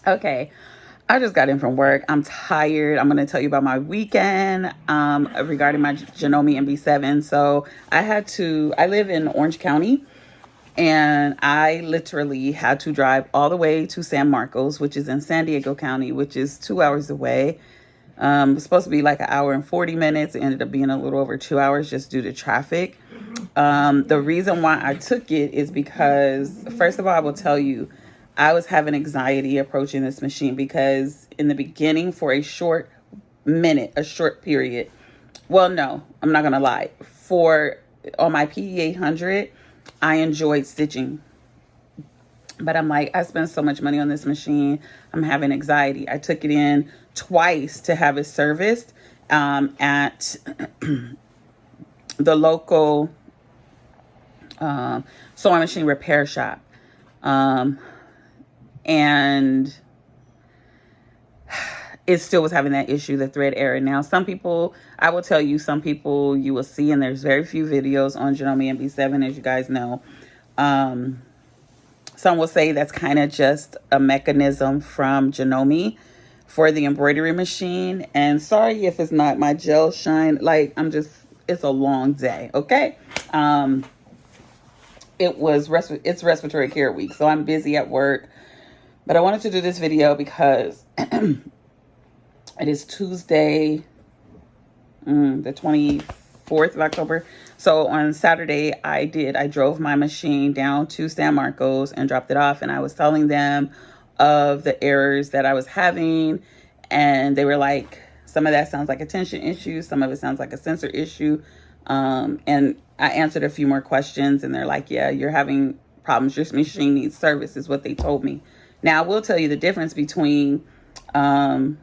Okay, I just got in from work. I'm tired. I'm going to tell you about my weekend regarding my Janome MB7. So I live in Orange County, and I literally had to drive all the way to San Marcos, which is in San Diego County, which is 2 hours away. It was supposed to be like an hour and 40 minutes. It ended up being a little over 2 hours just due to traffic. The reason why I took it is because, first of all, I will tell you, I was having anxiety approaching this machine because in the beginning, for a short period, well, no, I'm not going to lie. On my PE800, I enjoyed stitching. But I'm like, I spent so much money on this machine. I'm having anxiety. I took it in twice to have it serviced at the local sewing machine repair shop. And it still was having that issue, the thread error. Now, I will tell you, some people you will see, and there's very few videos on Janome MB7, as you guys know. Some will say that's kind of just a mechanism from Janome for the embroidery machine. And sorry if it's not my gel shine. It's a long day, okay? It's respiratory care week, so I'm busy at work. But I wanted to do this video because it is Tuesday, the 24th of October. So on Saturday, I drove my machine down to San Marcos and dropped it off. And I was telling them of the errors that I was having. And they were like, some of that sounds like a tension issue. Some of it sounds like a sensor issue. And I answered a few more questions. And they're like, yeah, you're having problems. Your machine needs service is what they told me. Now, I will tell you the difference between Sewing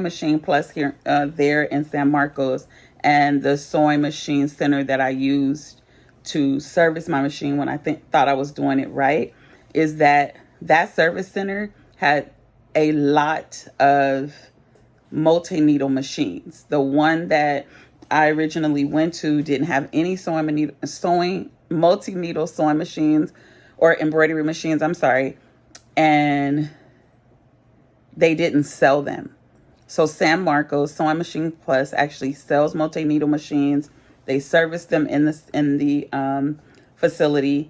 Machine Plus there in San Marcos and the sewing machine center that I used to service my machine when I thought I was doing it right, is that service center had a lot of multi-needle machines. The one that I originally went to didn't have any multi-needle sewing machines or embroidery machines, I'm sorry, and they didn't sell them. So San Marcos Sewing Machine Plus actually sells multi-needle machines. They service them in the facility.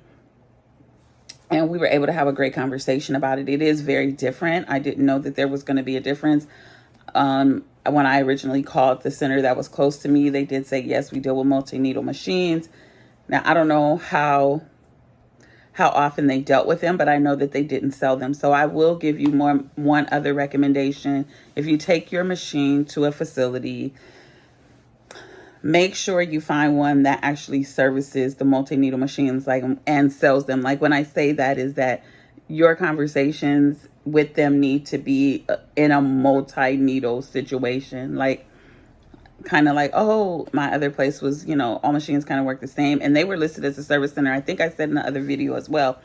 And we were able to have a great conversation about it. It is very different. I didn't know that there was going to be a difference. When I originally called the center that was close to me, they did say, yes, we deal with multi-needle machines. Now, I don't know how often they dealt with them, but I know that they didn't sell them. So I will give you one other recommendation. If you take your machine to a facility, make sure you find one that actually services the multi-needle machines and sells them. Like, when I say that, is that your conversations with them need to be in a multi-needle situation. Like, kind of like, oh, my other place was, all machines kind of work the same. And they were listed as a service center. I think I said in the other video as well,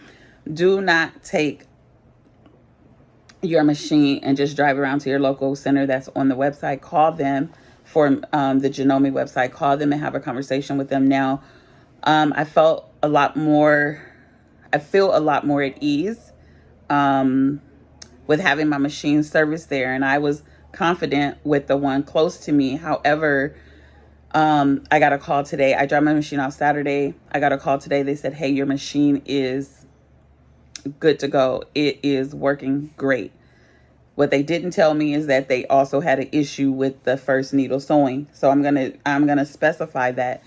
do not take your machine and just drive around to your local center that's on the website. Call them for the Janome website. Call them and have a conversation with them. Now, I feel a lot more at ease with having my machine serviced there. And I was confident with the one close to me. However, I got a call today. I dropped my machine off Saturday. I got a call today. They said, hey, your machine is good to go. It is working great. What they didn't tell me is that they also had an issue with the first needle sewing. So I'm gonna specify that.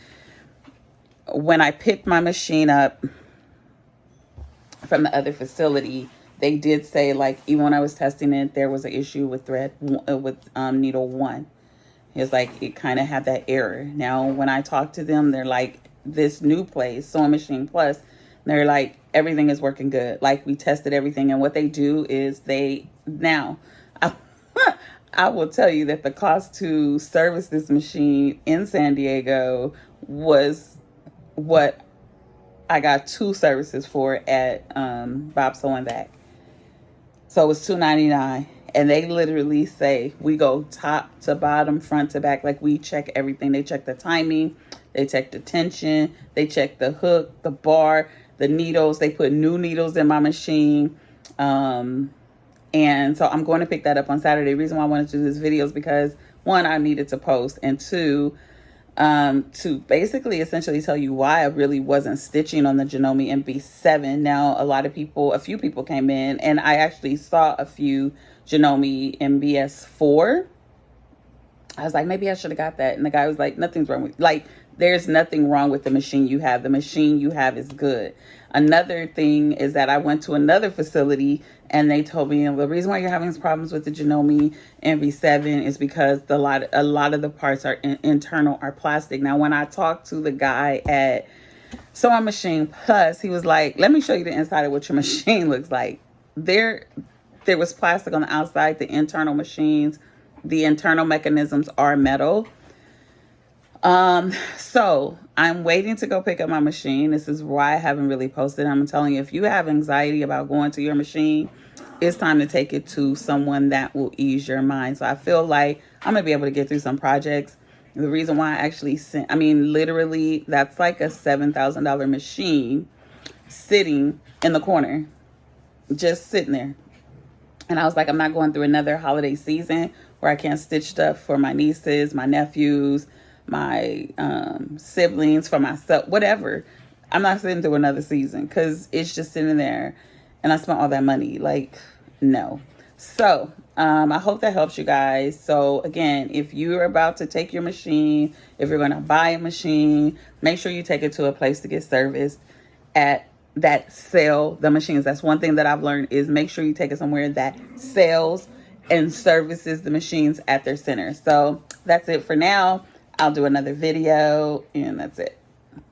When I picked my machine up from the other facility, they did say, like, even when I was testing it, there was an issue with needle 1. It's like it kind of had that error. Now, when I talked to them, they're like, this new place, Sewing Machine Plus, they're like, everything is working good. Like, we tested everything. And what they do is I will tell you that the cost to service this machine in San Diego was what I got 2 services for at Bob Sew & Back. So it was $2.99, and they literally say we go top to bottom, front to back. Like, we check everything. They check the timing, they check the tension, they check the hook, the bar, the needles. They put new needles in my machine. And so I'm going to pick that up on Saturday. The reason why I wanted to do this video is because, one, I needed to post, and two, to basically essentially tell you why I really wasn't stitching on the Janome MB7. Now, a few people came in, and I actually saw a few Janome MB4. I was like, maybe I should have got that. And the guy was like, nothing's wrong with, like, there's nothing wrong with the machine you have. The machine you have is good. Another thing is that I went to another facility and they told me, the reason why you're having problems with the Janome MB7 is because a lot of the parts are internal, are plastic. Now, when I talked to the guy at Sewing Machine Plus, he was like, let me show you the inside of what your machine looks like. There was plastic on the outside. The internal machines, the internal mechanisms are metal. So I'm waiting to go pick up my machine. This is why I haven't really posted. I'm telling you, if you have anxiety about going to your machine, it's time to take it to someone that will ease your mind. So I feel like I'm going to be able to get through some projects. The reason why I actually sent, I mean, literally, that's like a $7,000 machine sitting in the corner, just sitting there. And I was like, I'm not going through another holiday season where I can't stitch stuff for my nieces, my nephews, my siblings, for myself, whatever. I'm not sitting through another season because it's just sitting there and I spent all that money. Like, no. So I hope that helps you guys. So again, if you're about to take your machine, if you're going to buy a machine, make sure you take it to a place to get serviced at that sell the machines. That's one thing that I've learned, is make sure you take it somewhere that sells and services the machines at their center. So that's it for now. I'll do another video, and that's it.